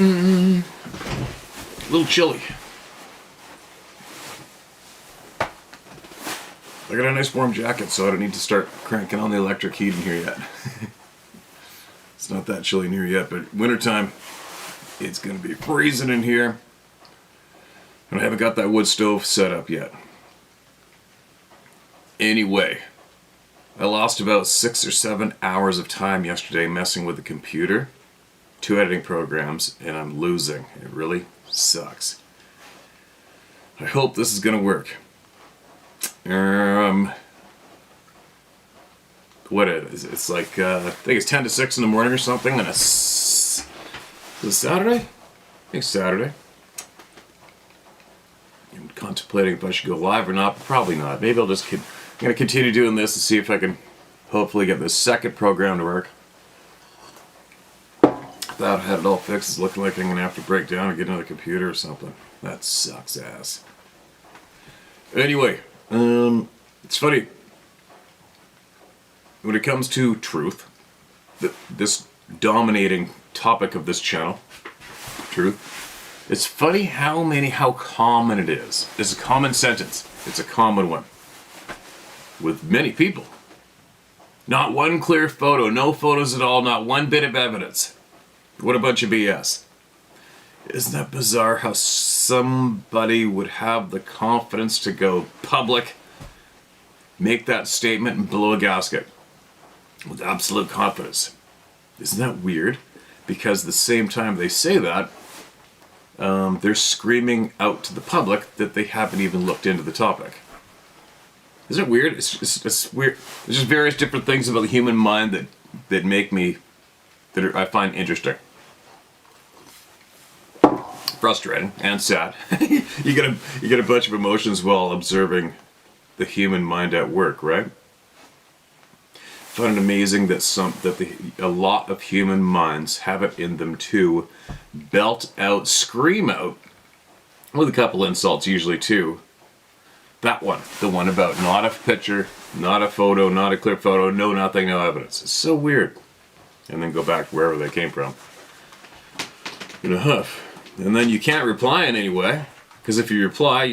A little chilly. I got a nice warm jacket, so I don't need to start cranking on the electric heat in here yet. It's not that chilly in here yet, but wintertime, it's going to be freezing in here. And I haven't got that wood stove set up yet. Anyway, I lost about 6 or 7 hours of time yesterday messing with the computer, 2 editing programs, and I'm losing. It really sucks. I hope this is going to work. What it is? It's like I think it's 10 to 6 in the morning or something, and is it Saturday? I think Saturday. I'm contemplating if I should go live or not, but probably not. Maybe I'm gonna continue doing this and see if I can hopefully get this second program to work. Without I had it all fixed, it's looking like I'm gonna have to break down and get another computer or something. That sucks ass. Anyway, it's funny. When it comes to truth, this dominating topic of this channel, truth, it's funny how common it is. It's a common sentence. It's a common one. With many people. Not one clear photo, no photos at all, not one bit of evidence. What a bunch of BS. Isn't that bizarre how somebody would have the confidence to go public, make that statement, and blow a gasket with absolute confidence? Isn't that weird? Because the same time they say that, they're screaming out to the public that they haven't even looked into the topic. Isn't it weird? It's weird. There's just various different things about the human mind that make me, I find interesting. Frustrating and sad. you get a bunch of emotions while observing the human mind at work, right? I find it amazing that a lot of human minds have it in them to belt out, scream out, with a couple insults usually too. That one, the one about not a picture, not a photo, not a clear photo, no nothing, no evidence. It's so weird. And then go back wherever they came from. In a huff. And then you can't reply in any way, because if you reply,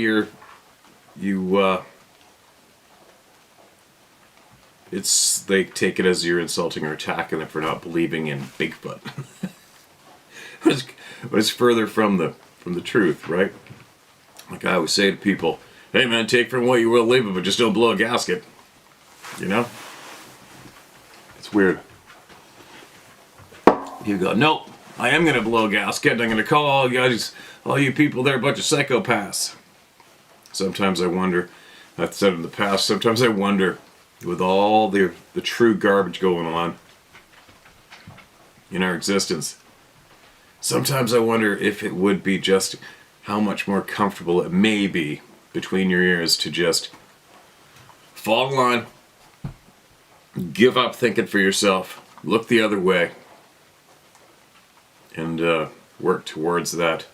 they take it as you're insulting or attacking them for not believing in Bigfoot. But it's further from the truth, right? Like I always say to people, hey man, take from what you will leave it, but just don't blow a gasket. You know? It's weird. You go, nope, I am going to blow a gasket, and I'm going to call all you people there a bunch of psychopaths. Sometimes I wonder, I've said in the past, sometimes I wonder, with all the true garbage going on in our existence, sometimes I wonder if it would be just how much more comfortable it may be between your ears to just fall in line, give up thinking for yourself, look the other way, and work towards that,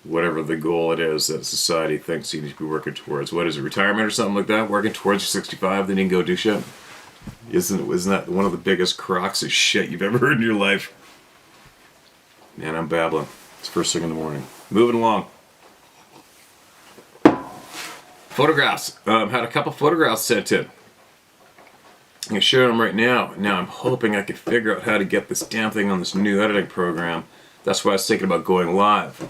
whatever the goal it is that society thinks you need to be working towards. What is it, retirement or something like that? Working towards your 65, then you can go do shit? Isn't that one of the biggest crocs of shit you've ever heard in your life? Man, I'm babbling. It's first thing in the morning. Moving along. Photographs. Had a couple photographs sent in. I'm going to share them right now. Now I'm hoping I could figure out how to get this damn thing on this new editing program. That's why I was thinking about going live.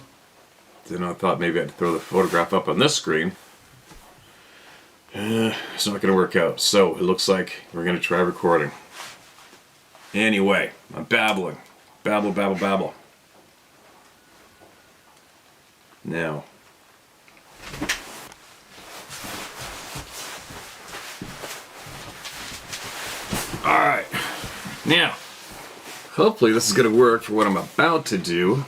Then I thought maybe I'd throw the photograph up on this screen. It's not going to work out. So it looks like we're going to try recording. Anyway, I'm babbling. Babble, babble, babble. Now. Alright. Now, hopefully this is going to work for what I'm about to do.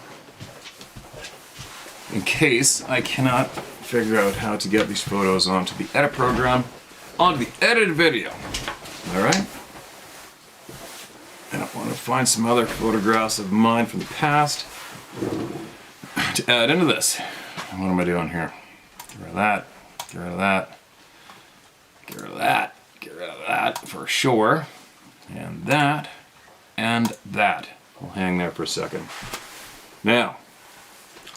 In case I cannot figure out how to get these photos onto the edit program, onto the edited video. Alright? And I want to find some other photographs of mine from the past to add into this. What am I doing here? Get rid of that. Get rid of that. Get rid of that. Get rid of that for sure. And that. And that. We'll hang there for a second. Now,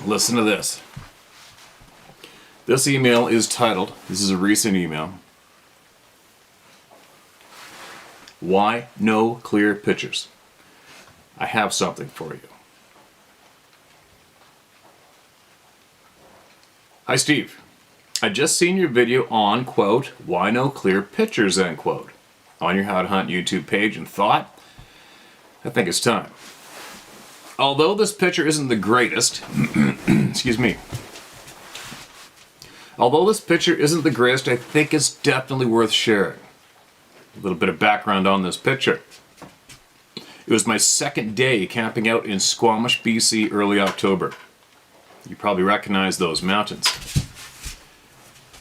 listen to this. This email is titled, this is a recent email, Why No Clear Pictures? I have something for you. Hi Steve, I just seen your video on, quote, why no clear pictures, end quote, on your How to Hunt YouTube page and thought, I think it's time. Although this picture isn't the greatest, excuse me, although this picture isn't the greatest, I think it's definitely worth sharing. A little bit of background on this picture. It was my second day camping out in Squamish, BC, early October. You probably recognize those mountains.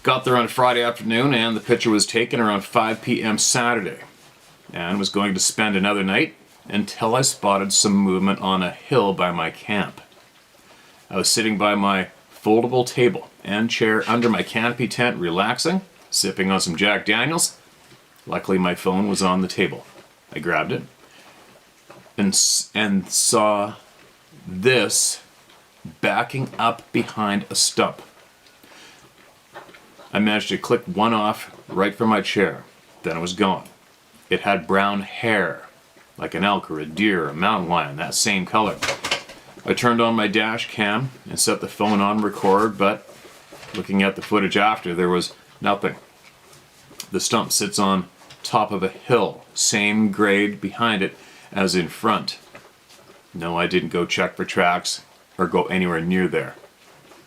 Got there on Friday afternoon and the picture was taken around 5 p.m. Saturday. And was going to spend another night until I spotted some movement on a hill by my camp. I was sitting by my foldable table and chair under my canopy tent relaxing, sipping on some Jack Daniels. Luckily my phone was on the table. I grabbed it and saw this backing up behind a stump. I managed to click one off right from my chair. Then it was gone. It had brown hair, like an elk or a deer or a mountain lion, that same color. I turned on my dash cam and set the phone on record, but looking at the footage after, there was nothing. The stump sits on top of a hill, same grade behind it as in front. No, I didn't go check for tracks or go anywhere near there.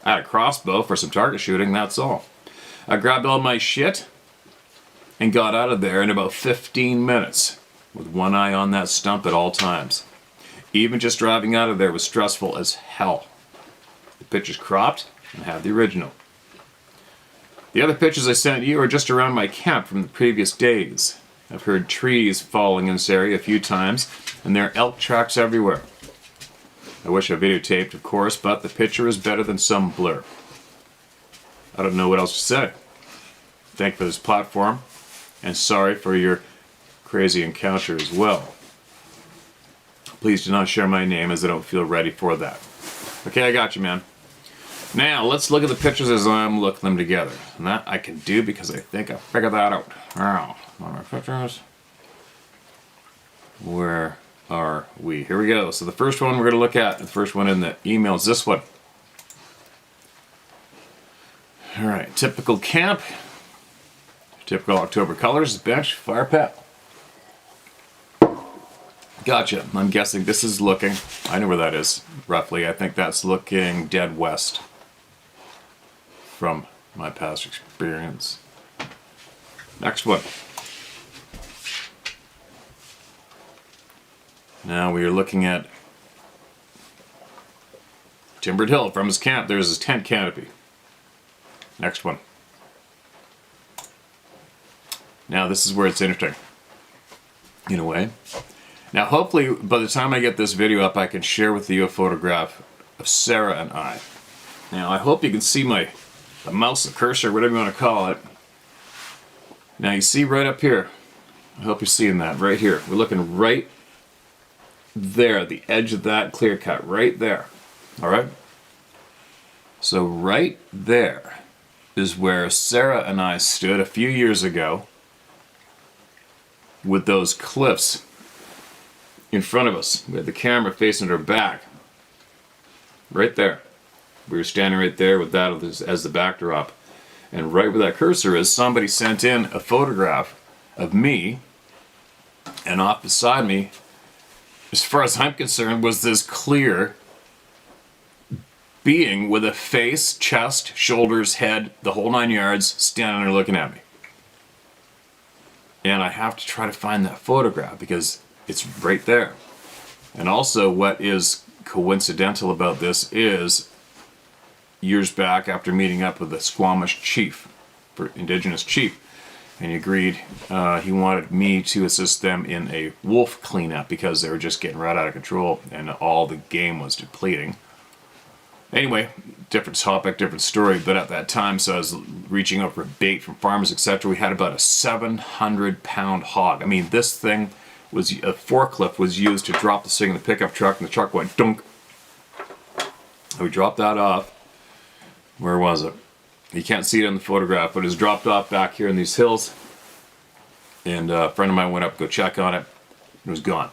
I had a crossbow for some target shooting, that's all. I grabbed all my shit and got out of there in about 15 minutes with one eye on that stump at all times. Even just driving out of there was stressful as hell. The picture's cropped and have the original. The other pictures I sent you are just around my camp from the previous days. I've heard trees falling in this area a few times and there are elk tracks everywhere. I wish I videotaped, of course, but the picture is better than some blur. I don't know what else to say. Thank you for this platform, and sorry for your crazy encounter as well. Please do not share my name as I don't feel ready for that. Okay, I got you, man. Now, let's look at the pictures as I'm looking them together. And that I can do because I think I figured that out. Now, on our pictures. Where are we? Here we go. So the first one we're going to look at, the first one in the email is this one. Alright, typical camp. Typical October colors, bench, fire pit. Gotcha. I'm guessing this is looking, I know where that is, roughly. I think that's looking dead west from my past experience. Next one. Now we are looking at Timbered Hill. From his camp, there's his tent canopy. Next one. Now this is where it's interesting, in a way. Now hopefully by the time I get this video up I can share with you a photograph of Sarah and I. Now I hope you can see the mouse, the cursor, whatever you want to call it. Now you see right up here, I hope you're seeing that right here. We're looking right there, the edge of that clear cut, right there. Alright? So right there is where Sarah and I stood a few years ago with those cliffs in front of us. We had the camera facing our back. Right there. We were standing right there with that as the backdrop. And right where that cursor is, somebody sent in a photograph of me, and off beside me, as far as I'm concerned, was this clear being with a face, chest, shoulders, head, the whole 9 yards, standing there looking at me. And I have to try to find that photograph because it's right there. And also what is coincidental about this is years back after meeting up with the Squamish chief, indigenous chief, and he agreed he wanted me to assist them in a wolf cleanup because they were just getting right out of control and all the game was depleting. Anyway, different topic, different story, but at that time, so I was reaching out for bait from farmers, etc. We had about a 700-pound hog. I mean, this thing was a forklift was used to drop this thing in the pickup truck, and the truck went dunk. And we dropped that off. Where was it? You can't see it in the photograph, but it was dropped off back here in these hills. And a friend of mine went up to go check on it. It was gone.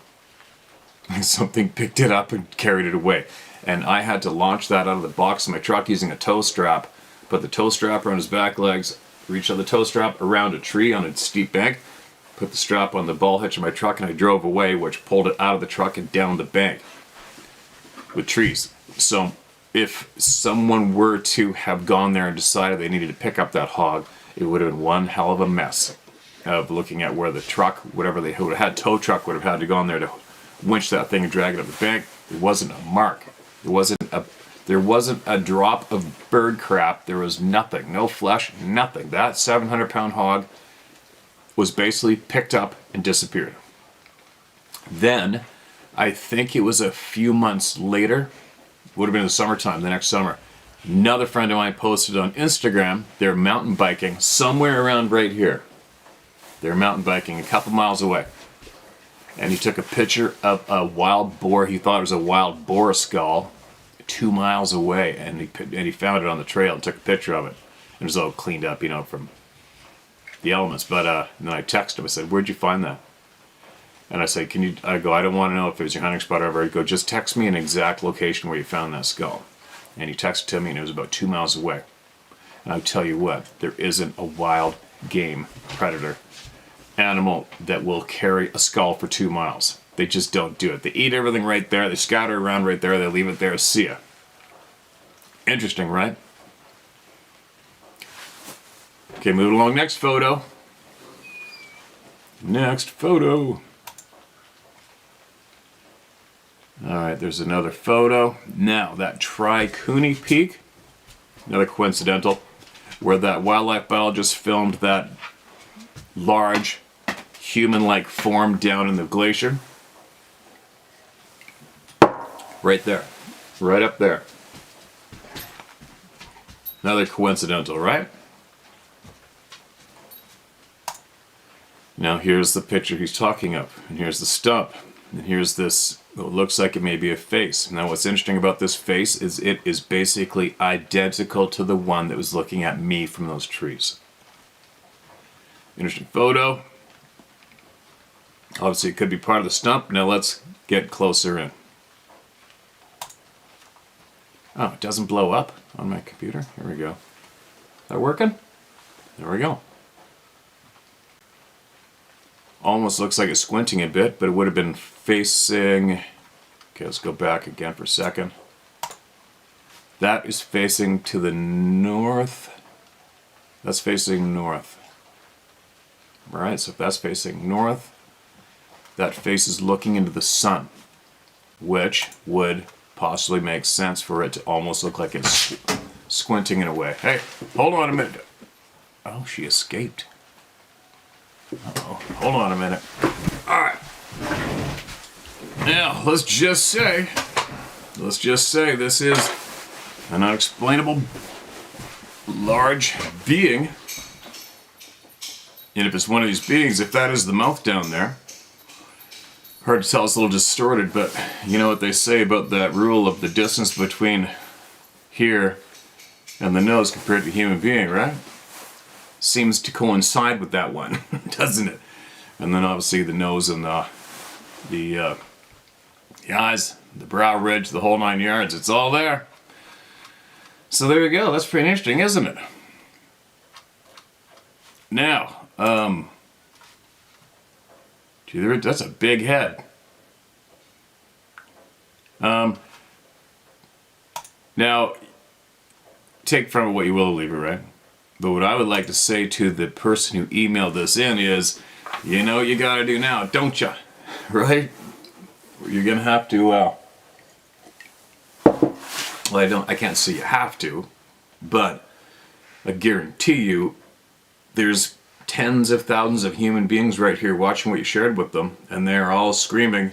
Something picked it up and carried it away. And I had to launch that out of the box of my truck using a tow strap. Put the tow strap around his back legs, reach out the tow strap around a tree on a steep bank, put the strap on the ball hitch of my truck, and I drove away, which pulled it out of the truck and down the bank with trees. So if someone were to have gone there and decided they needed to pick up that hog, it would have been one hell of a mess of looking at where the truck, whatever they would have had, tow truck would have had to go on there to winch that thing and drag it up the bank. There wasn't a mark. There wasn't a drop of bird crap. There was nothing. No flesh, nothing. That 700-pound hog was basically picked up and disappeared. Then, I think it was a few months later, would have been in the summertime, the next summer, another friend of mine posted on Instagram, they're mountain biking somewhere around right here. They're mountain biking a couple miles away. And he took a picture of a wild boar. He thought it was a wild boar skull 2 miles away. And he found it on the trail and took a picture of it. And it was all cleaned up, you know, from the elements. But and then I texted him. I said, "Where'd you find that?" And I said, I don't want to know if it was your hunting spot or whatever. I go, "Just text me an exact location where you found that skull." And he texted to me, and it was about 2 miles away. And I'll tell you what, there isn't a wild game predator animal that will carry a skull for 2 miles. They just don't do it. They eat everything right there. They scatter around right there. They leave it there. See ya. Interesting, right? Okay, moving along. Next photo. Next photo. Alright, there's another photo. Now, that Tri-Cooney Peak, another coincidental, where that wildlife biologist filmed that large human-like form down in the glacier. Right there. Right up there. Another coincidental, right? Now here's the picture he's talking of. And here's the stump. And here's this, what looks like it may be a face. Now what's interesting about this face is it is basically identical to the one that was looking at me from those trees. Interesting photo. Obviously it could be part of the stump. Now let's get closer in. Oh, it doesn't blow up on my computer. Here we go. Is that working? There we go. Almost looks like it's squinting a bit, but it would have been facing... Okay, let's go back again for a second. That is facing to the north. That's facing north. Right, so if that's facing north, that face is looking into the sun, which would possibly make sense for it to almost look like it's squinting in a way. Hey, hold on a minute. Oh, she escaped. Uh-oh, hold on a minute. Alright. Now, let's just say this is an unexplainable large being. And if it's one of these beings, if that is the mouth down there, hard to tell, it's a little distorted, but you know what they say about that rule of the distance between here and the nose compared to a human being, right? Seems to coincide with that one, doesn't it? And then obviously the nose and the eyes, the brow ridge, the whole 9 yards, it's all there. So there you go, that's pretty interesting, isn't it? Now, gee, that's a big head. Now, take from it what you will, leave it, right? But what I would like to say to the person who emailed this in is, you know what you gotta do now, don't ya? Right? You're gonna have to, well, I can't say you have to, but I guarantee you, there's tens of thousands of human beings right here watching what you shared with them, and they're all screaming,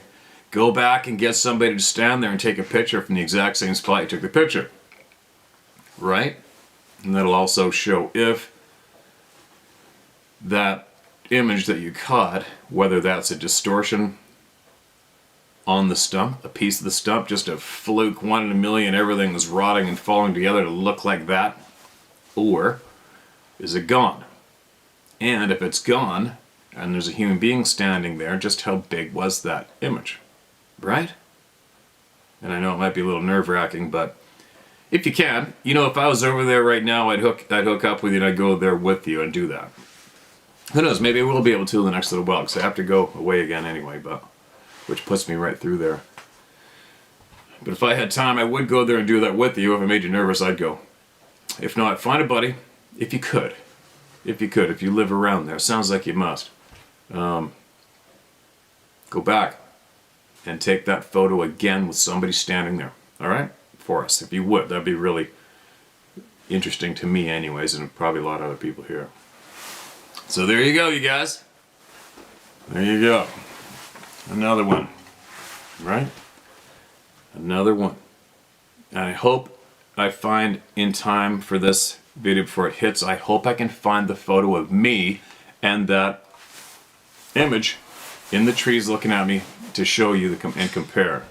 go back and get somebody to stand there and take a picture from the exact same spot you took the picture. Right? And that'll also show if that image that you caught, whether that's a distortion on the stump, a piece of the stump, just a fluke, 1 in a million, everything was rotting and falling together to look like that, or is it gone? And if it's gone, and there's a human being standing there, just how big was that image, right? And I know it might be a little nerve-wracking, but if you can, you know, if I was over there right now, I'd hook up with you and I'd go there with you and do that. Who knows, maybe I will be able to in the next little while, because I have to go away again anyway, but which puts me right through there. But if I had time, I would go there and do that with you. If it made you nervous, I'd go. If not, find a buddy, if you could. If you live around there. Sounds like you must. Go back and take that photo again with somebody standing there. Alright? For us. If you would. That'd be really interesting to me anyways, and probably a lot of other people here. So there you go, you guys. There you go. Another one. Right? Another one. And I hope I find in time for this video before it hits, I hope I can find the photo of me and that image in the trees looking at me to show you and compare.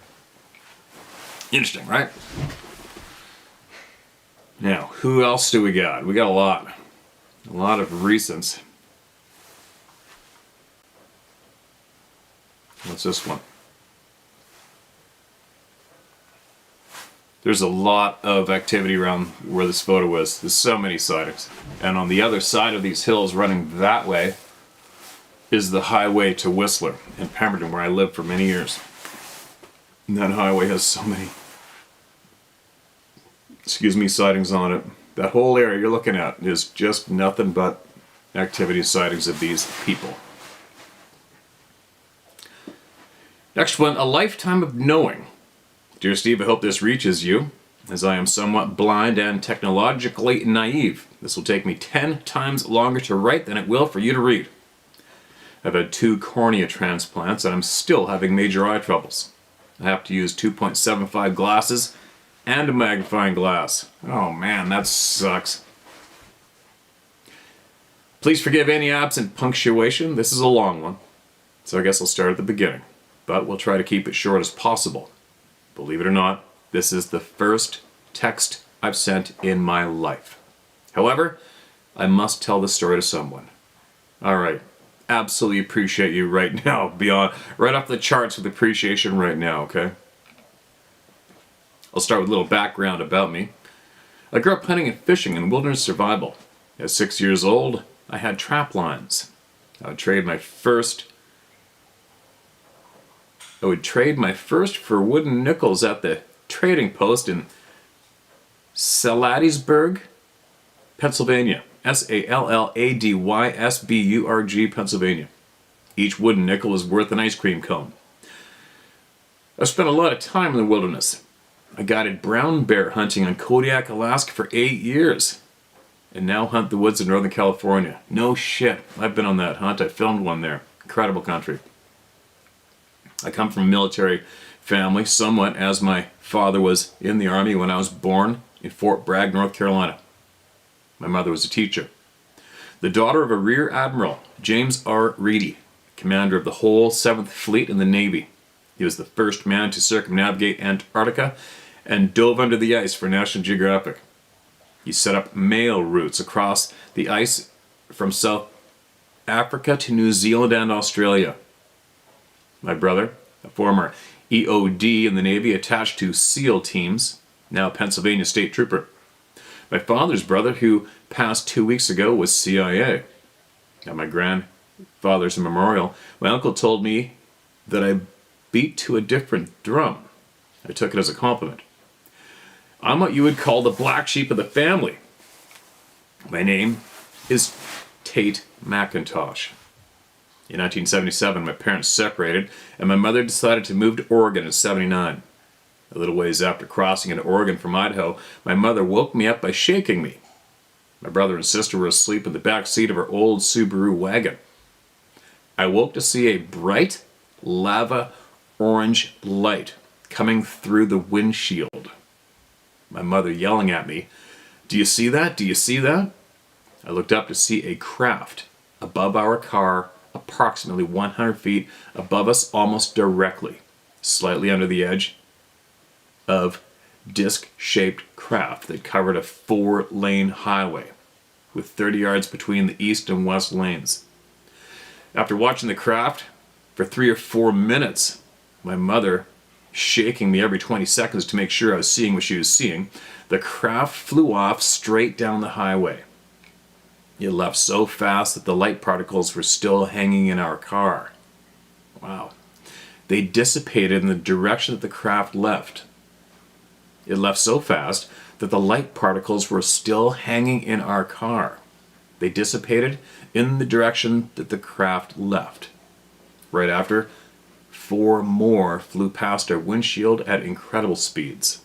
Interesting, right? Now, who else do we got? We got a lot. A lot of recents. What's this one? There's a lot of activity around where this photo is. There's so many sightings. And on the other side of these hills, running that way, is the highway to Whistler in Pemberton, where I lived for many years. And that highway has so many, sightings on it. That whole area you're looking at is just nothing but activity sightings of these people. Next one, a lifetime of knowing. Dear Steve, I hope this reaches you, as I am somewhat blind and technologically naive. This will take me 10 times longer to write than it will for you to read. I've had 2 cornea transplants and I'm still having major eye troubles. I have to use 2.75 glasses and a magnifying glass. Oh man, that sucks. Please forgive any absent punctuation. This is a long one, so I guess I'll start at the beginning. But we'll try to keep it short as possible. Believe it or not, this is the first text I've sent in my life. However, I must tell the story to someone. Alright, absolutely appreciate you right now, right off the charts with appreciation right now, okay? I'll start with a little background about me. I grew up hunting and fishing in wilderness survival. At 6 years old, I had trap lines. I would trade my first for wooden nickels at the trading post in Salladysburg, Pennsylvania. Salladysburg, Pennsylvania. Each wooden nickel is worth an ice cream cone. I spent a lot of time in the wilderness. I guided brown bear hunting on Kodiak, Alaska for 8 years. And now hunt the woods of Northern California. No shit. I've been on that hunt. I filmed one there. Incredible country. I come from a military family, somewhat, as my father was in the Army when I was born in Fort Bragg, North Carolina. My mother was a teacher. The daughter of a Rear Admiral, James R. Reedy, commander of the whole 7th Fleet in the Navy. He was the first man to circumnavigate Antarctica and dove under the ice for National Geographic. He set up mail routes across the ice from South Africa to New Zealand and Australia. My brother, a former EOD in the Navy attached to SEAL teams, now Pennsylvania State Trooper. My father's brother, who passed 2 weeks ago, was CIA. At my grandfather's memorial, my uncle told me that I beat to a different drum. I took it as a compliment. I'm what you would call the black sheep of the family. My name is Tate McIntosh. In 1977, my parents separated, and my mother decided to move to Oregon in '79. A little ways after crossing into Oregon from Idaho, my mother woke me up by shaking me. My brother and sister were asleep in the back seat of our old Subaru wagon. I woke to see a bright, lava orange light coming through the windshield. My mother yelling at me, "Do you see that? Do you see that?" I looked up to see a craft above our car, approximately 100 feet above us, almost directly, slightly under the edge of disc-shaped craft that covered a 4-lane highway with 30 yards between the east and west lanes. After watching the craft for 3 or 4 minutes, my mother shaking me every 20 seconds to make sure I was seeing what she was seeing, the craft flew off straight down the highway. It left so fast that the light particles were still hanging in our car. Wow. They dissipated in the direction that the craft left. It left so fast that the light particles were still hanging in our car. They dissipated in the direction that the craft left. Right after, 4 more flew past our windshield at incredible speeds.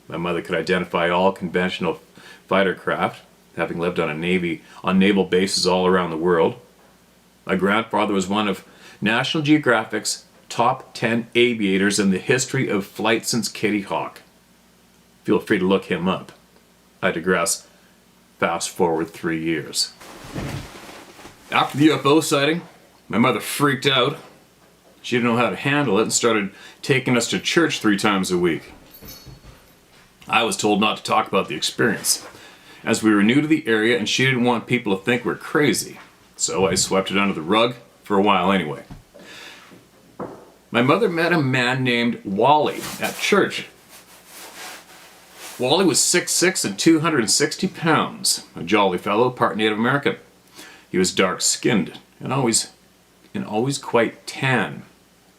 My mother could identify all conventional fighter craft, having lived on naval bases all around the world. My grandfather was one of National Geographic's top 10 aviators in the history of flight since Kitty Hawk. Feel free to look him up. I digress. Fast forward 3 years. After the UFO sighting, my mother freaked out. She didn't know how to handle it and started taking us to church 3 times a week. I was told not to talk about the experience, as we were new to the area and she didn't want people to think we're crazy. So I swept it under the rug for a while anyway. My mother met a man named Wally at church. Wally was 6'6" and 260 pounds, a jolly fellow, part Native American. He was dark-skinned and always quite tan.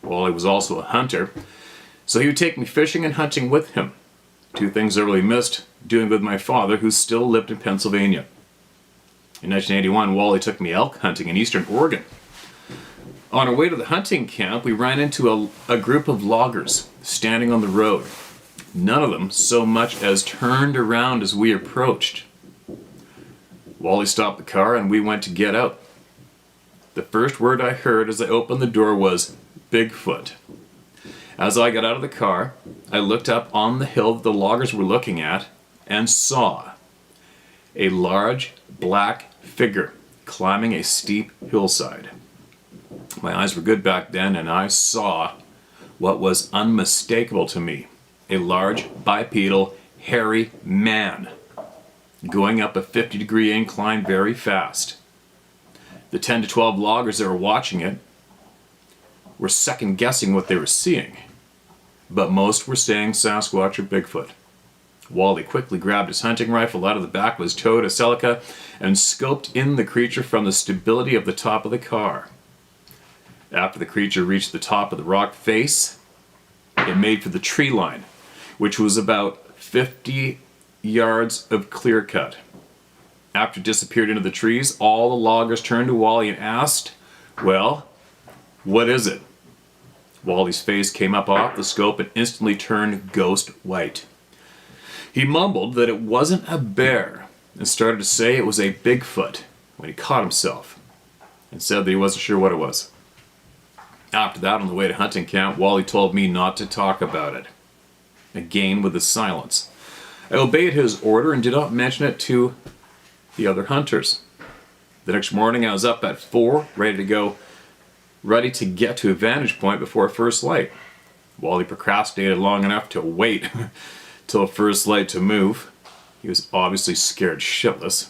Wally was also a hunter, so he would take me fishing and hunting with him. 2 things I really missed doing with my father, who still lived in Pennsylvania. In 1981, Wally took me elk hunting in eastern Oregon. On our way to the hunting camp, we ran into a group of loggers standing on the road. None of them so much as turned around as we approached. Wally stopped the car and we went to get out. The first word I heard as I opened the door was Bigfoot. As I got out of the car, I looked up on the hill that the loggers were looking at and saw a large black figure climbing a steep hillside. My eyes were good back then and I saw what was unmistakable to me. A large, bipedal, hairy man going up a 50-degree incline very fast. The 10 to 12 loggers that were watching it were second-guessing what they were seeing, but most were saying Sasquatch or Bigfoot. Wally quickly grabbed his hunting rifle out of the back of his Toyota Celica and scoped in the creature from the stability of the top of the car. After the creature reached the top of the rock face, it made for the tree line, which was about 50 yards of clear cut. After it disappeared into the trees, all the loggers turned to Wally and asked, "Well, what is it?" Wally's face came up off the scope and instantly turned ghost white. He mumbled that it wasn't a bear and started to say it was a Bigfoot when he caught himself and said that he wasn't sure what it was. After that, on the way to hunting camp, Wally told me not to talk about it. Again with the silence. I obeyed his order and did not mention it to the other hunters. The next morning I was up at 4, ready to get to a vantage point before first light. Wally procrastinated long enough to wait till first light to move. He was obviously scared shitless.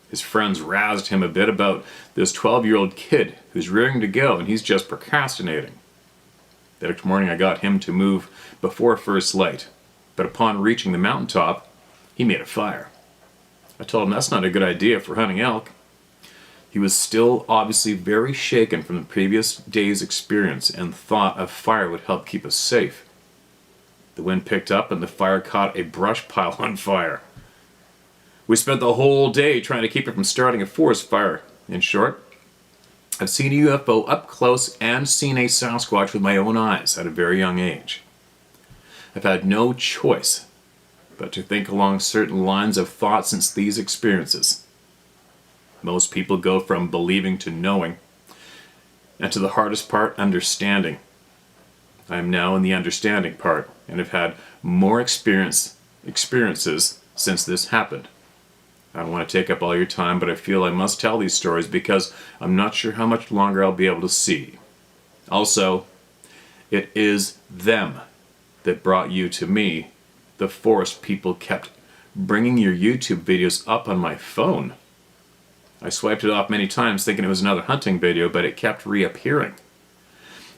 His friends razzed him a bit about this 12-year-old kid who's rearing to go and he's just procrastinating. The next morning I got him to move before first light, but upon reaching the mountaintop, he made a fire. I told him that's not a good idea for hunting elk. He was still obviously very shaken from the previous day's experience and thought a fire would help keep us safe. The wind picked up and the fire caught a brush pile on fire. We spent the whole day trying to keep it from starting a forest fire. In short, I've seen a UFO up close and seen a Sasquatch with my own eyes at a very young age. I've had no choice but to think along certain lines of thought since these experiences. Most people go from believing to knowing, and to the hardest part, understanding. I am now in the understanding part, and have had more experiences since this happened. I don't want to take up all your time, but I feel I must tell these stories because I'm not sure how much longer I'll be able to see. Also, it is them that brought you to me. The forest people kept bringing your YouTube videos up on my phone. I swiped it off many times thinking it was another hunting video, but it kept reappearing.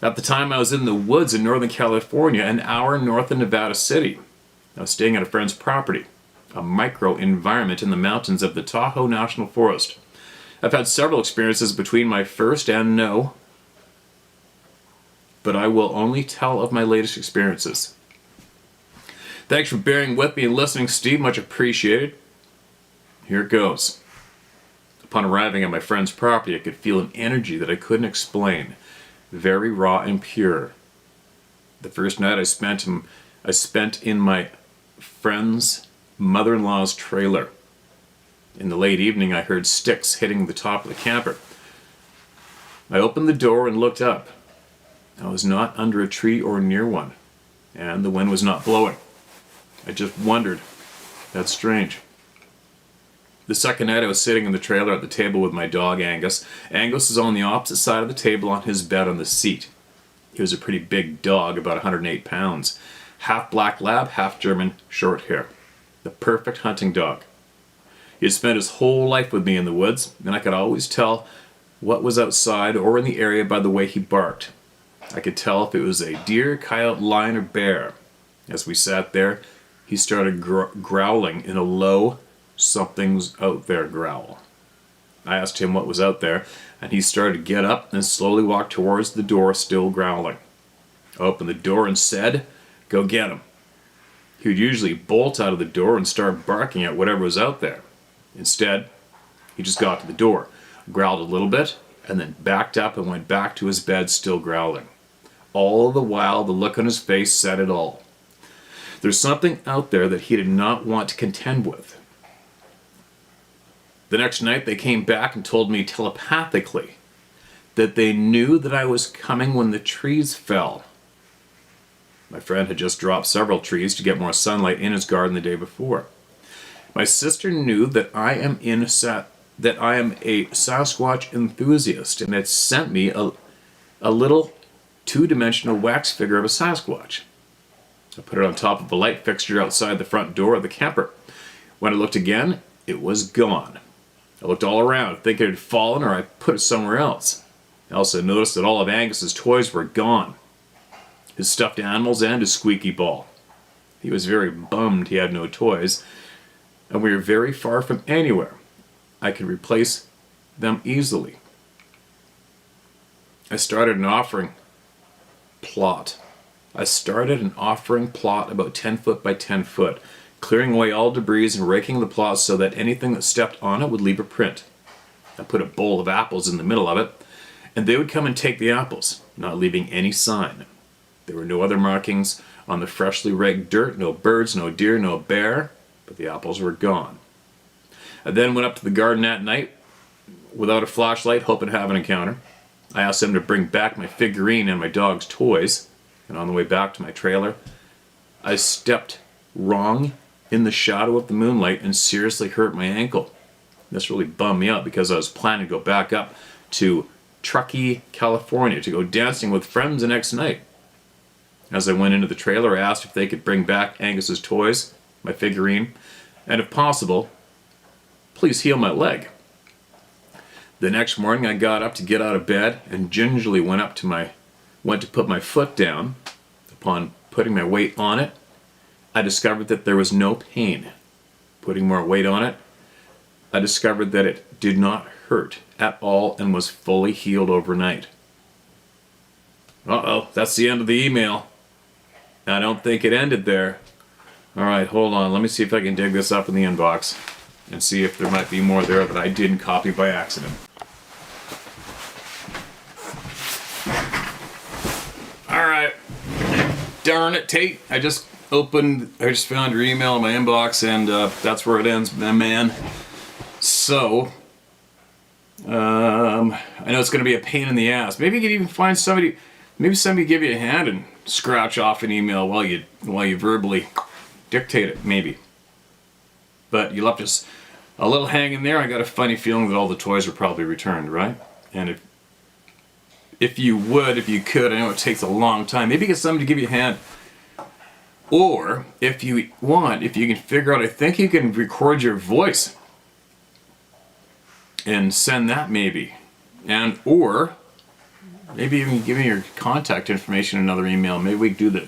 At the time I was in the woods in Northern California, an hour north of Nevada City. I was staying at a friend's property, a micro-environment in the mountains of the Tahoe National Forest. I've had several experiences between my first and no, but I will only tell of my latest experiences. Thanks for bearing with me and listening, Steve. Much appreciated. Here it goes. Upon arriving at my friend's property, I could feel an energy that I couldn't explain. Very raw and pure. The first night I spent in my friend's mother-in-law's trailer. In the late evening, I heard sticks hitting the top of the camper. I opened the door and looked up. I was not under a tree or near one, and the wind was not blowing. I just wondered. That's strange. The second night I was sitting in the trailer at the table with my dog Angus. Angus is on the opposite side of the table on his bed on the seat. He was a pretty big dog, about 108 pounds. Half black lab, half German, short hair. The perfect hunting dog. He had spent his whole life with me in the woods, and I could always tell what was outside or in the area by the way he barked. I could tell if it was a deer, coyote, lion, or bear. As we sat there, he started growling in a low, something's out there growl. I asked him what was out there, and he started to get up and slowly walk towards the door, still growling. I opened the door and said, "Go get him." He would usually bolt out of the door and start barking at whatever was out there. Instead, he just got to the door, growled a little bit, and then backed up and went back to his bed, still growling. All the while, the look on his face said it all. There's something out there that he did not want to contend with. The next night, they came back and told me telepathically that they knew that I was coming when the trees fell. My friend had just dropped several trees to get more sunlight in his garden the day before. My sister knew that I am a Sasquatch enthusiast and had sent me a little two-dimensional wax figure of a Sasquatch. I put it on top of a light fixture outside the front door of the camper. When I looked again, it was gone. I looked all around, thinking it had fallen or I put it somewhere else. I also noticed that all of Angus's toys were gone. His stuffed animals and his squeaky ball. He was very bummed he had no toys, and we were very far from anywhere. I could replace them easily. I started an offering plot about 10 foot by 10 foot, clearing away all debris and raking the plot so that anything that stepped on it would leave a print. I put a bowl of apples in the middle of it, and they would come and take the apples, not leaving any sign. There were no other markings on the freshly raked dirt, no birds, no deer, no bear, but the apples were gone. I then went up to the garden at night without a flashlight, hoping to have an encounter. I asked them to bring back my figurine and my dog's toys, and on the way back to my trailer, I stepped wrong in the shadow of the moonlight and seriously hurt my ankle. This really bummed me out because I was planning to go back up to Truckee, California to go dancing with friends the next night. As I went into the trailer, I asked if they could bring back Angus's toys, my figurine, and if possible, please heal my leg. The next morning I got up to get out of bed and gingerly went to put my foot down. Upon putting my weight on it, I discovered that there was no pain. Putting more weight on it, I discovered that it did not hurt at all and was fully healed overnight. Uh-oh, that's the end of the email. I don't think it ended there. Alright, hold on. Let me see if I can dig this up in the inbox and see if there might be more there that I didn't copy by accident. Alright. Darn it, Tate. I just found your email in my inbox and that's where it ends, man. So, I know it's going to be a pain in the ass. Maybe you could even find somebody give you a hand and scratch off an email while you verbally dictate it, maybe. But you'll have to a little hang in there. I got a funny feeling that all the toys are probably returned, right? And if you could, I know it takes a long time, maybe get somebody to give you a hand. Or, if you can figure out, I think you can record your voice and send that maybe. And, or, maybe even give me your contact information in another email. Maybe we can do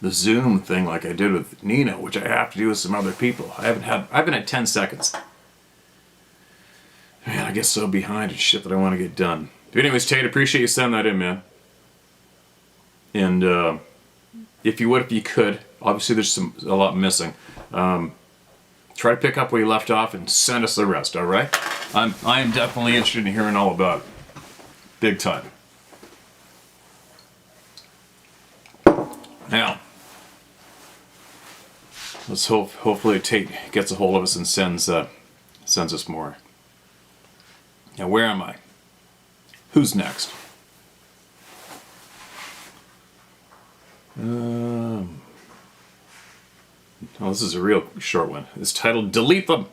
the Zoom thing like I did with Nina, which I have to do with some other people. I haven't had 10 seconds. Man, I get so behind in shit that I want to get done. But anyways, Tate, appreciate you sending that in, man. And, if you could, obviously there's a lot missing. Try to pick up where you left off and send us the rest, alright? I am definitely interested in hearing all about it. Big time. Now, let's hopefully Tate gets a hold of us and sends us more. Now, where am I? Who's next? Oh, this is a real short one. It's titled, Delete Them.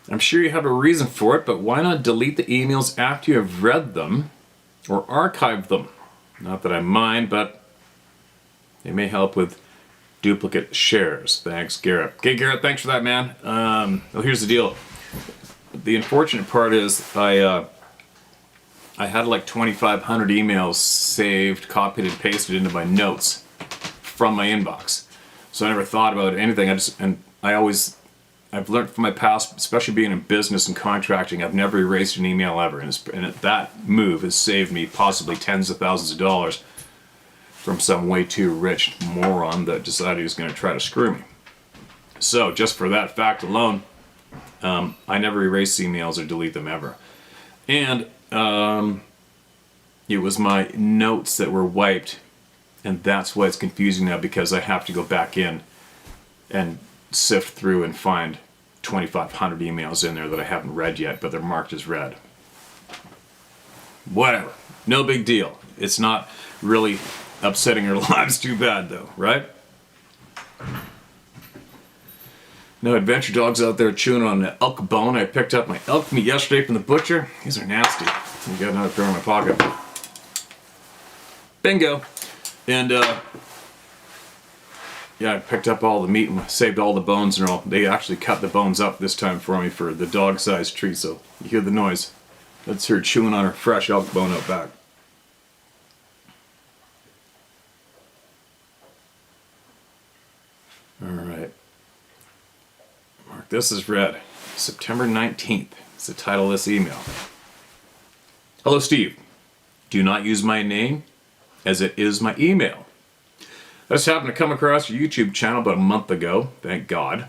I'm sure you have a reason for it, but why not delete the emails after you have read them or archive them? Not that I mind, but they may help with duplicate shares. Thanks, Garrett. Okay, Garrett, thanks for that, man. Well, here's the deal. The unfortunate part is I had like 2,500 emails saved, copied, and pasted into my notes from my inbox. So I never thought about anything. I've learned from my past, especially being in business and contracting, I've never erased an email ever. And that move has saved me possibly tens of thousands of dollars from some way too rich moron that decided he was going to try to screw me. So just for that fact alone, I never erase emails or delete them ever. And it was my notes that were wiped, and that's why it's confusing now, because I have to go back in and sift through and find 2,500 emails in there that I haven't read yet, but they're marked as read. Whatever. No big deal. It's not really upsetting our lives too bad, though, right? No adventure dogs out there chewing on the elk bone. I picked up my elk meat yesterday from the butcher. These are nasty. I got another pair in my pocket. Bingo. And yeah, I picked up all the meat and saved all the bones and all. They actually cut the bones up this time for me for the dog-sized treat, so you hear the noise. That's her chewing on her fresh elk bone out back. Alright. Mark this is read. September 19th. It's the title of this email. Hello, Steve. Do not use my name, as it is my email. I just happened to come across your YouTube channel about a month ago, thank God.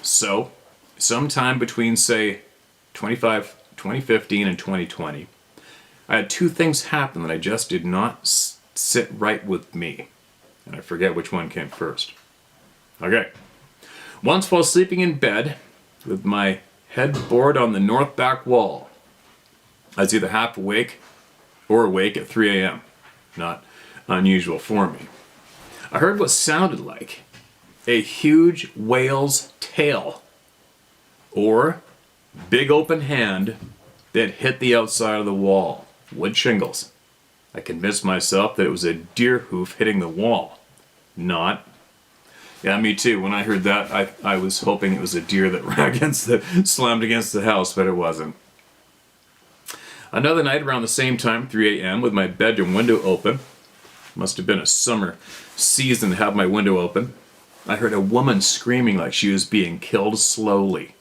So, sometime between, say, 2015 and 2020, I had two things happen that I just did not sit right with me. And I forget which one came first. Okay. Once while sleeping in bed, with my head bored on the north back wall, I was either half awake or awake at 3 a.m. Not unusual for me. I heard what sounded like a huge whale's tail or big open hand that hit the outside of the wall, wood shingles. I convinced myself that it was a deer hoof hitting the wall, not. Yeah, me too. When I heard that, I was hoping it was a deer that slammed against the house, but it wasn't. Another night around the same time, 3 a.m., with my bedroom window open, must have been a summer season to have my window open, I heard a woman screaming like she was being killed slowly.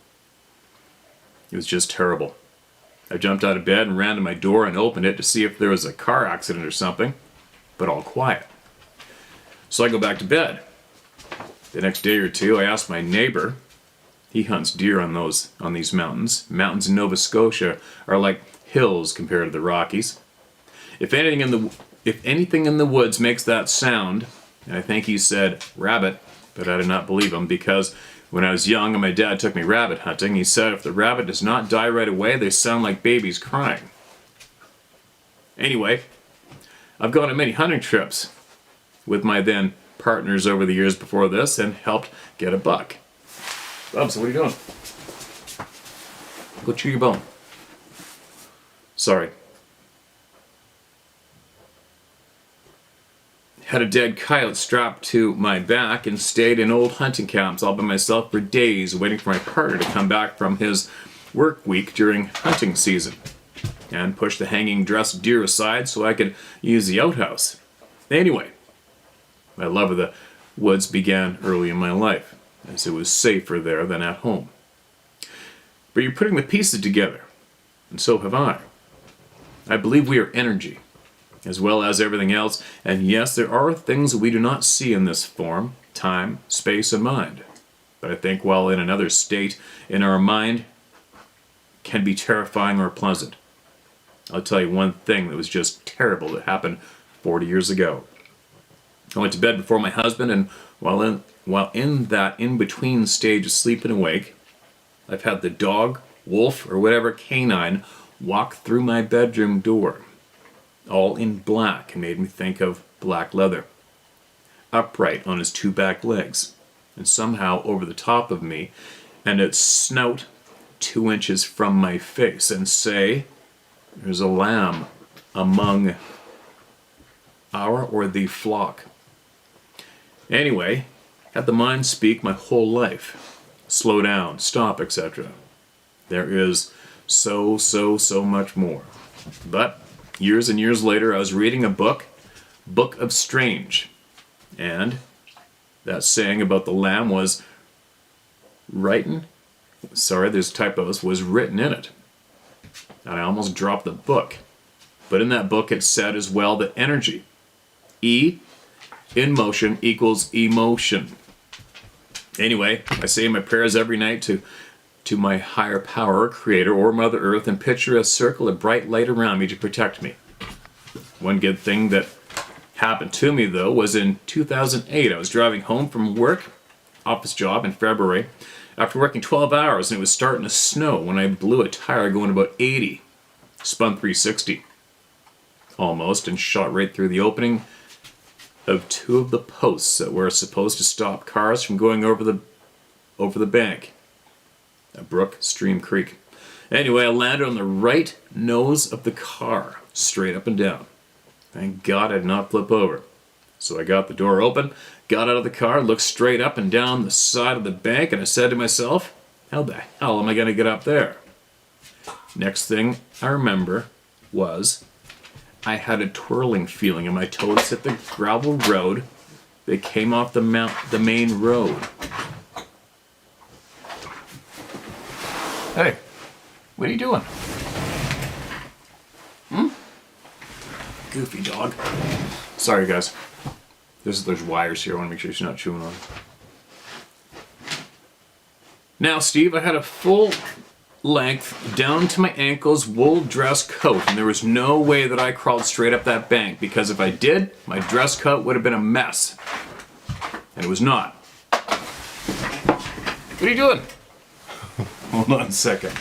It was just terrible. I jumped out of bed and ran to my door and opened it to see if there was a car accident or something, but all quiet. So I go back to bed. The next day or two, I asked my neighbor. He hunts deer on these mountains. Mountains in Nova Scotia are like hills compared to the Rockies. If anything in the woods makes that sound, and I think he said rabbit, but I did not believe him, because when I was young and my dad took me rabbit hunting, he said if the rabbit does not die right away, they sound like babies crying. Anyway, I've gone on many hunting trips with my then partners over the years before this and helped get a buck. Bubs, what are you doing? Go chew your bone. Sorry. Had a dead coyote strapped to my back and stayed in old hunting camps all by myself for days waiting for my partner to come back from his work week during hunting season and push the hanging dressed deer aside so I could use the outhouse. Anyway, my love of the woods began early in my life, as it was safer there than at home. But you're putting the pieces together, and so have I. I believe we are energy, as well as everything else, and yes, there are things we do not see in this form, time, space, and mind. But I think while in another state in our mind can be terrifying or pleasant. I'll tell you one thing that was just terrible that happened 40 years ago. I went to bed before my husband, and while in that in-between stage of sleep and awake, I've had the dog, wolf, or whatever canine walk through my bedroom door, all in black, and made me think of black leather, upright on his two back legs, and somehow over the top of me, and its snout 2 inches from my face, and say, "There's a lamb among our or the flock." Anyway, had the mind speak my whole life. Slow down, stop, etc. There is so much more. But years and years later, I was reading a book of Strange, and that saying about the lamb was there's typos, was written in it. And I almost dropped the book. But in that book it said as well that energy, E in motion equals emotion. Anyway, I say my prayers every night to my higher power, creator, or Mother Earth, and picture a circle of bright light around me to protect me. One good thing that happened to me, though, was in 2008. I was driving home from work, office job in February, after working 12 hours, and it was starting to snow when I blew a tire going about 80. Spun 360. Almost, and shot right through the opening of 2 of the posts that were supposed to stop cars from going over the bank. A brook, stream, creek. Anyway, I landed on the right nose of the car, straight up and down. Thank God I did not flip over. So I got the door open, got out of the car, looked straight up and down the side of the bank, and I said to myself, how the hell am I going to get up there? Next thing I remember was I had a twirling feeling and my toes hit the gravel road. They came off the main road. Hey, what are you doing? Goofy dog. Sorry, guys. There's wires here. I want to make sure she's not chewing on. Now, Steve, I had a full length, down to my ankles, wool dress coat, and there was no way that I crawled straight up that bank, because if I did, my dress coat would have been a mess. And it was not. What are you doing? Hold on a second.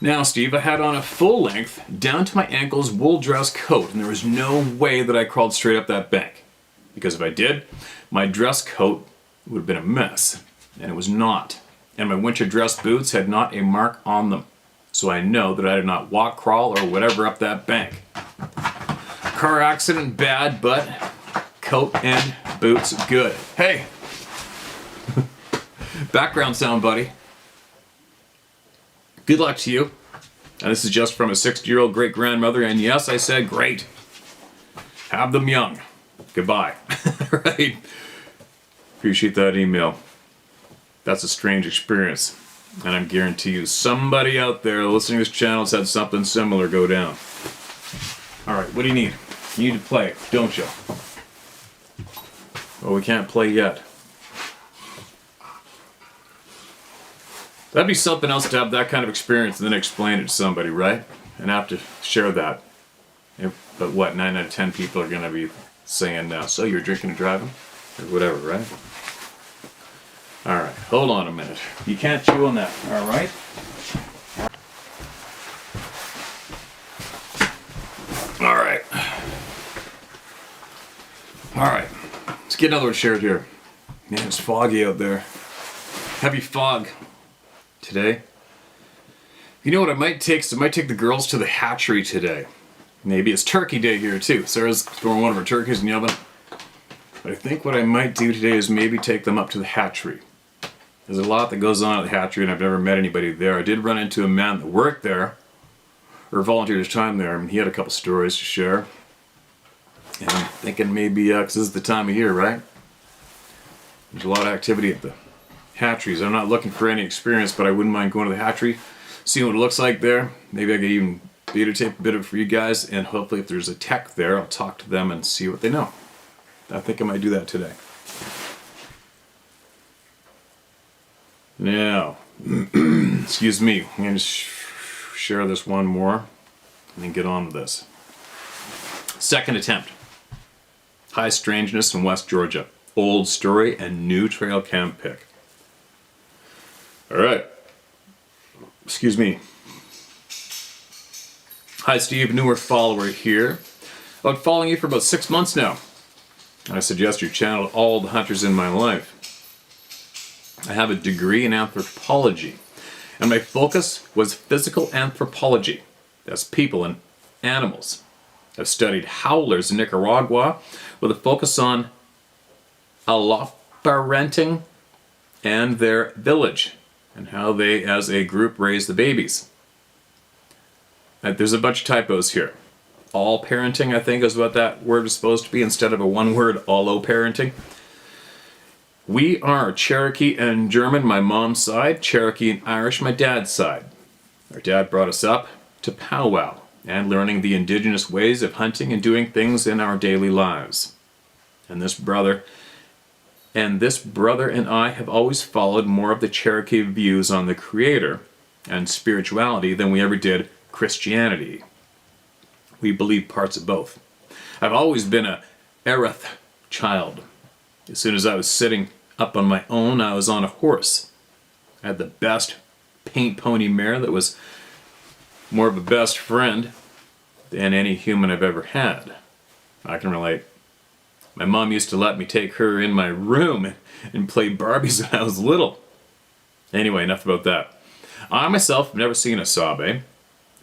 Now, Steve, I had on a full-length, down to my ankles, wool dress coat, and there was no way that I crawled straight up that bank. Because if I did, my dress coat would have been a mess. And it was not. And my winter dress boots had not a mark on them. So I know that I did not walk, crawl, or whatever up that bank. Car accident, bad, but coat and boots, good. Hey! Background sound, buddy. Good luck to you. And this is just from a 60-year-old great-grandmother, and yes, I said great. Have them young. Goodbye. Right? Appreciate that email. That's a strange experience. And I guarantee you, somebody out there listening to this channel has had something similar go down. Alright, what do you need? You need to play, don't you? Well, we can't play yet. That'd be something else to have that kind of experience and then explain it to somebody, right? And have to share that. But what, 9 out of 10 people are going to be saying, so you're drinking and driving? Or whatever, right? Alright, hold on a minute. You can't chew on that, alright? Alright. Alright. Let's get another one shared here. Man, it's foggy out there. Heavy fog today. You know what I might take? So I might take the girls to the hatchery today. Maybe it's turkey day here too. Sarah's throwing one of her turkeys in the oven. But I think what I might do today is maybe take them up to the hatchery. There's a lot that goes on at the hatchery and I've never met anybody there. I did run into a man that worked there, or volunteered his time there, and he had a couple stories to share. And I'm thinking maybe, because this is the time of year, right? There's a lot of activity at the hatcheries. I'm not looking for any experience, but I wouldn't mind going to the hatchery, seeing what it looks like there. Maybe I could even videotape a bit of it for you guys, and hopefully if there's a tech there, I'll talk to them and see what they know. I think I might do that today. Now, excuse me, I'm going to share this one more and then get on with this. Second attempt. High strangeness in West Georgia. Old story and new trail cam pic. Alright. Excuse me. Hi Steve, newer follower here. I've been following you for about 6 months now. I suggest your channel to all the hunters in my life. I have a degree in anthropology, and my focus was physical anthropology. That's people and animals. I've studied howlers in Nicaragua with a focus on Alaparenting and their village, and how they as a group raise the babies. There's a bunch of typos here. All parenting, I think, is what that word is supposed to be, instead of a one word, allo parenting. We are Cherokee and German, my mom's side, Cherokee and Irish, my dad's side. Our dad brought us up to powwow and learning the indigenous ways of hunting and doing things in our daily lives. And this brother and I have always followed more of the Cherokee views on the Creator and spirituality than we ever did Christianity. We believe parts of both. I've always been a Ereth child. As soon as I was sitting up on my own, I was on a horse. I had the best paint pony mare that was more of a best friend than any human I've ever had. I can relate. My mom used to let me take her in my room and play Barbies when I was little. Anyway, enough about that. I myself have never seen a Sabe,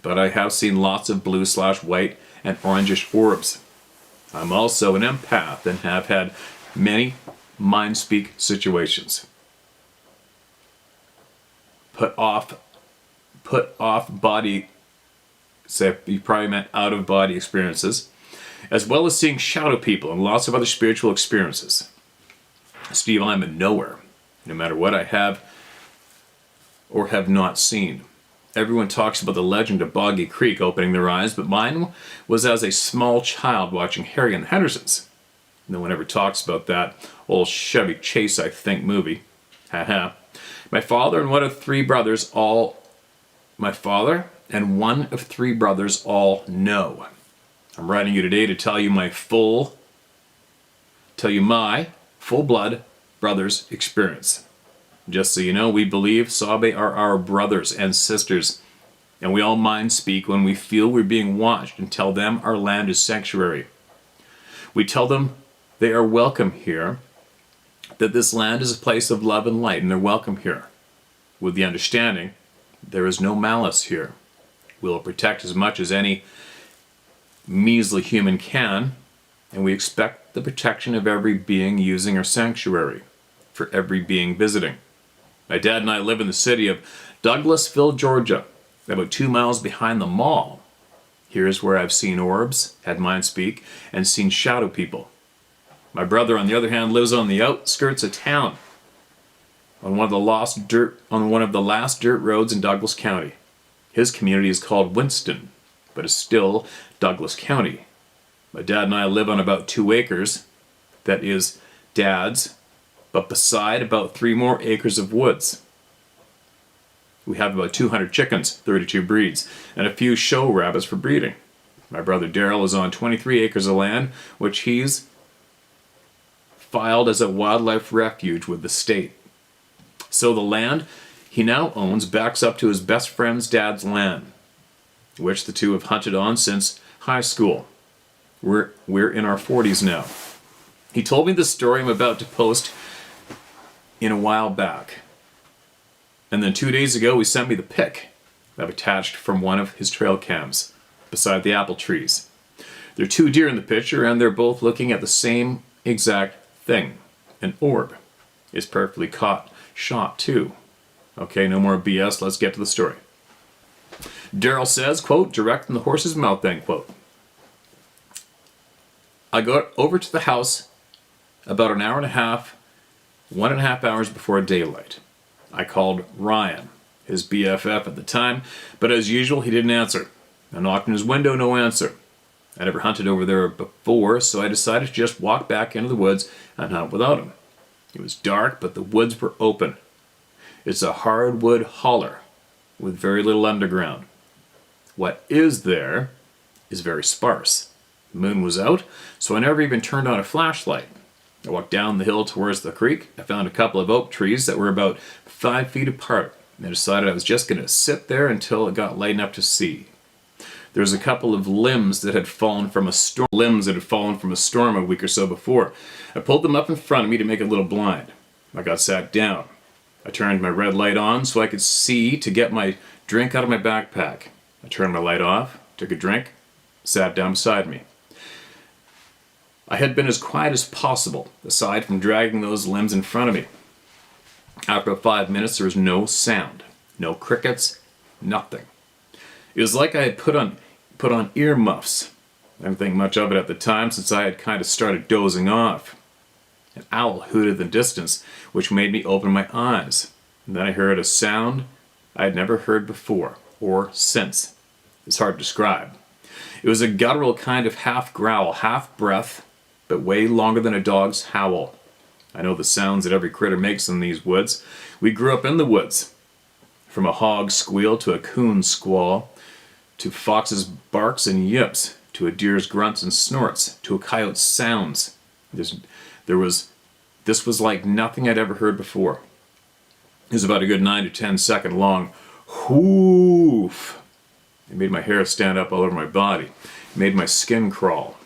but I have seen lots of blue/white and orangish orbs. I'm also an empath and have had many mind speak situations. Put off body, say you probably meant out of body experiences, as well as seeing shadow people and lots of other spiritual experiences. Steve, I'm a knower, no matter what I have or have not seen. Everyone talks about the legend of Boggy Creek opening their eyes, but mine was as a small child watching Harry and the Hendersons. No one ever talks about that old Chevy Chase, I think, movie. Haha. My father and one of three brothers all know. I'm writing you today to tell you my full-blood brother's experience. Just so you know, we believe Sabe are our brothers and sisters, and we all mind speak when we feel we're being watched and tell them our land is sanctuary. We tell them they are welcome here, that this land is a place of love and light, and they're welcome here, with the understanding there is no malice here. We'll protect as much as any measly human can, and we expect the protection of every being using our sanctuary, for every being visiting. My dad and I live in the city of Douglasville, Georgia, about 2 miles behind the mall. Here's where I've seen orbs, had mind speak, and seen shadow people. My brother, on the other hand, lives on the outskirts of town, on one of the last dirt roads in Douglas County. His community is called Winston, but is still Douglas County. My dad and I live on about 2 acres, that is Dad's, but beside about 3 more acres of woods. We have about 200 chickens, 32 breeds, and a few show rabbits for breeding. My brother Daryl is on 23 acres of land, which he's filed as a wildlife refuge with the state. So the land he now owns backs up to his best friend's dad's land, which the two have hunted on since high school. We're in our 40s now. He told me the story I'm about to post in a while back. And then 2 days ago, he sent me the pic I've attached from one of his trail cams beside the apple trees. There are two deer in the picture, and they're both looking at the same exact thing. An orb. It's perfectly shot too. Okay, no more BS, let's get to the story. Daryl says, quote, direct in the horse's mouth, end quote. I got over to the house about an hour and a half, 1.5 hours before daylight. I called Ryan, his BFF at the time, but as usual, he didn't answer. I knocked on his window, no answer. I never hunted over there before, so I decided to just walk back into the woods and hunt without him. It was dark, but the woods were open. It's a hardwood holler with very little underground. What is there is very sparse. The moon was out, so I never even turned on a flashlight. I walked down the hill towards the creek. I found a couple of oak trees that were about 5 feet apart. I decided I was just going to sit there until it got light enough to see. There was a couple of limbs that had fallen from a storm a week or so before. I pulled them up in front of me to make a little blind. I got sat down. I turned my red light on so I could see to get my drink out of my backpack. I turned my light off, took a drink, sat down beside me. I had been as quiet as possible, aside from dragging those limbs in front of me. After 5 minutes, there was no sound, no crickets, nothing. It was like I had put on earmuffs. I didn't think much of it at the time since I had kind of started dozing off. An owl hooted in the distance, which made me open my eyes. And then I heard a sound I had never heard before, or since. It's hard to describe. It was a guttural kind of half growl, half breath, but way longer than a dog's howl. I know the sounds that every critter makes in these woods. We grew up in the woods. From a hog's squeal to a coon's squall, to fox's barks and yips, to a deer's grunts and snorts, to a coyote's sounds. This was like nothing I'd ever heard before. It was about a good 9 to 10 second long whoof. It made my hair stand up all over my body. It made my skin crawl.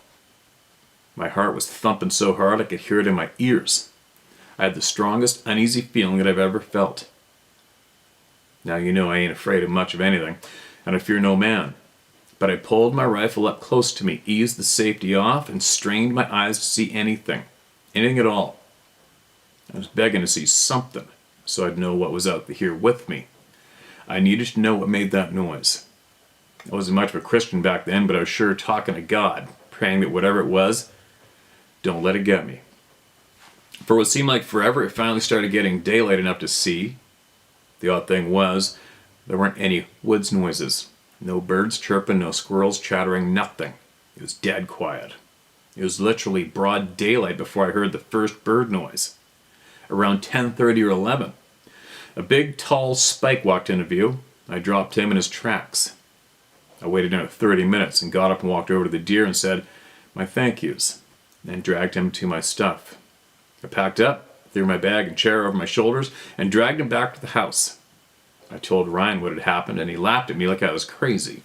My heart was thumping so hard I could hear it in my ears. I had the strongest uneasy feeling that I've ever felt. Now you know I ain't afraid of much of anything, and I fear no man. But I pulled my rifle up close to me, eased the safety off, and strained my eyes to see anything. Anything at all. I was begging to see something, so I'd know what was out here with me. I needed to know what made that noise. I wasn't much of a Christian back then, but I was sure talking to God, praying that whatever it was, don't let it get me. For what seemed like forever, it finally started getting daylight enough to see. The odd thing was, there weren't any woods noises. No birds chirping, no squirrels chattering, nothing. It was dead quiet. It was literally broad daylight before I heard the first bird noise. Around 10:30 or 11. A big, tall spike walked into view. I dropped him in his tracks. I waited another 30 minutes and got up and walked over to the deer and said, my thank yous, and dragged him to my stuff. I packed up, threw my bag and chair over my shoulders, and dragged him back to the house. I told Ryan what had happened, and he laughed at me like I was crazy.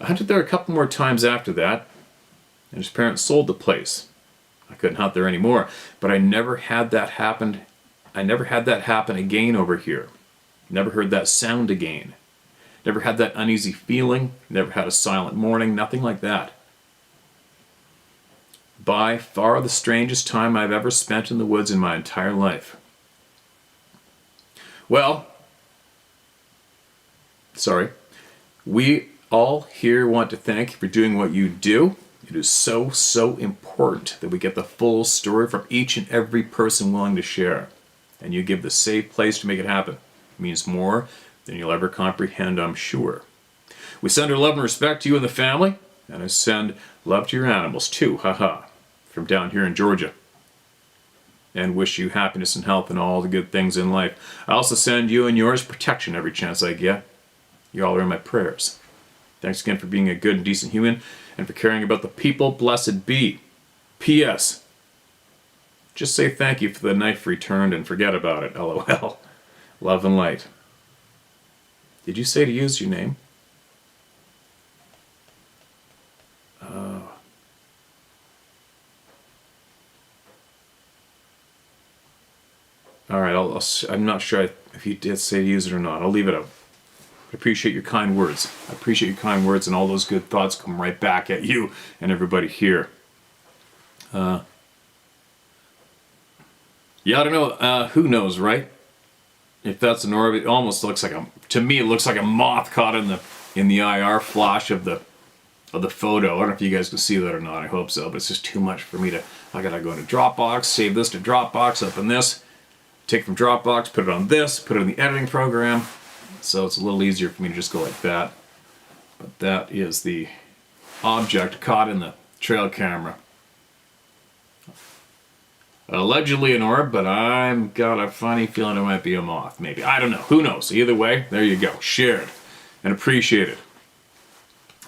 I hunted there a couple more times after that, and his parents sold the place. I couldn't hunt there anymore, but I never had that happen again over here. Never heard that sound again. Never had that uneasy feeling, never had a silent morning, nothing like that. By far the strangest time I've ever spent in the woods in my entire life. Well, we all here want to thank you for doing what you do. It is so, so important that we get the full story from each and every person willing to share. And you give the safe place to make it happen. It means more than you'll ever comprehend, I'm sure. We send our love and respect to you and the family, and I send love to your animals too, haha, from down here in Georgia. And wish you happiness and health and all the good things in life. I also send you and yours protection every chance I get. You all are in my prayers. Thanks again for being a good and decent human and for caring about the people. Blessed be. P.S. Just say thank you for the knife returned and forget about it. LOL. Love and light. Did you say to use your name? All right, I'm not sure if you did say to use it or not. I'll leave it up. I appreciate your kind words. I appreciate your kind words, and all those good thoughts come right back at you and everybody here. Yeah, I don't know. Who knows, right? If that's an orb, it almost looks like to me, it looks like a moth caught in the IR flash of the photo. I don't know if you guys can see that or not. I hope so, but it's just too much for me to. I gotta go to Dropbox, save this to Dropbox, open this, take from Dropbox, put it on this, put it in the editing program. So it's a little easier for me to just go like that. But that is the object caught in the trail camera. Allegedly an orb, but I've got a funny feeling it might be a moth, maybe. I don't know. Who knows? Either way, there you go. Shared and appreciated.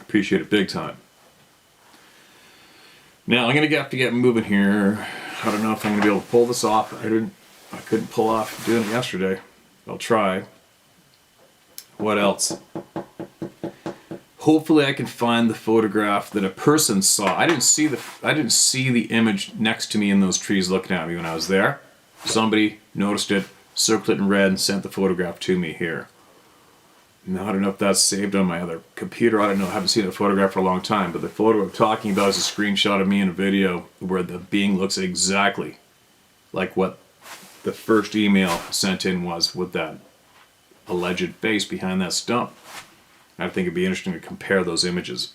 Appreciate it big time. Now I'm gonna have to get moving here. I don't know if I'm gonna be able to pull this off. I couldn't pull off doing it yesterday. I'll try. What else? Hopefully I can find the photograph that a person saw. I didn't see the image next to me in those trees looking at me when I was there. Somebody noticed it, circled it in red, and sent the photograph to me here. Now I don't know if that's saved on my other computer. I don't know. I haven't seen the photograph for a long time. But the photo I'm talking about is a screenshot of me in a video where the being looks exactly like what the first email sent in was with that alleged face behind that stump. I think it'd be interesting to compare those images,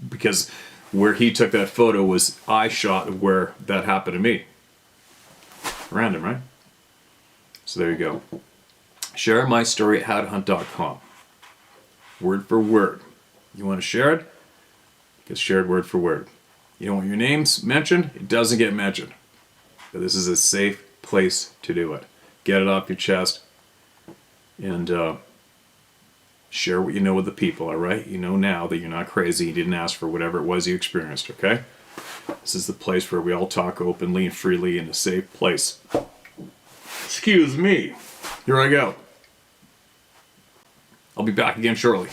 because where he took that photo was eye shot where that happened to me. Random, right? So there you go. Share my story at howtohunt.com. Word for word. You want to share it? Get shared word for word. You don't want your names mentioned? It doesn't get mentioned. But this is a safe place to do it. Get it off your chest. And share what you know with the people, alright? You know now that you're not crazy. You didn't ask for whatever it was you experienced, okay? This is the place where we all talk openly and freely in a safe place. Excuse me. Here I go. I'll be back again shortly.